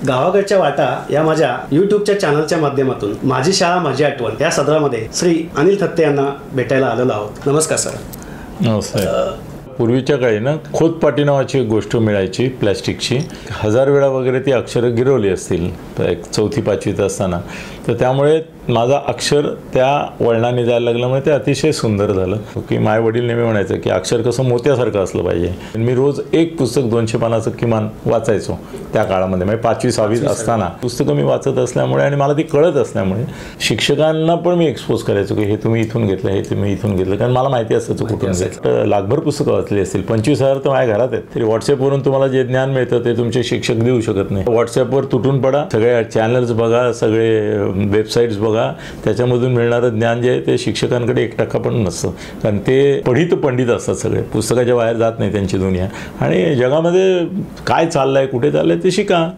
गावाकडच्या वाटा या माझ्या यूट्यूबच्या चॅनलच्या माध्यमातून माझी शाळा माझी आठवण या सदरामध्ये श्री अनिल थत्ते यांना भेटायला आलेलो आहोत. नमस्कार सर. नमस्कार. पूर्वीच्या काळी ना खोदपाटी नावाची एक गोष्ट मिळायची प्लॅस्टिकची. 1000 वेळा वगैरे ती अक्षरं गिरवली असतील एक 4थी 5वीत असताना. तर त्यामुळे माझा अक्षर त्या वळणाने जायला लागल्यामुळे ते अतिशय सुंदर झालं. की माझे वडील नेहमी म्हणायचं की अक्षर कसं मोत्यासारखं असलं पाहिजे. मी रोज एक पुस्तक 200 पानाचं किमान वाचायचो त्या काळामध्ये. म्हणजे 5वी 6वीत असताना पुस्तकं मी वाचत असल्यामुळे आणि मला ती कळत असल्यामुळे शिक्षकांना पण मी एक्सपोज करायचो की हे तुम्ही इथून घेतलं, हे तुम्ही इथून घेतलं. कारण मला माहिती असायचं कुठून घेतलं. लाखभर पुस्तकं वाचली असतील. 25,000 तर माझ्या घरात आहेत. तरी व्हॉट्सअपवरून तुम्हाला जे ज्ञान मिळतं ते तुमचे शिक्षक देऊ शकत नाही. व्हॉट्सअपवर तुटून पडा, सगळे चॅनल्स बघा, सगळे वेबसाईट्स बघा. त्याच्यामधून मिळणारं ज्ञान जे आहे ते शिक्षकांकडे 1% पण नसतं. कारण ते पंडित असतात सगळे. पुस्तकाच्या बाहेर जात नाही त्यांची दुनिया. आणि जगामध्ये काय चाललंय, कुठे चाललंय ते शिका.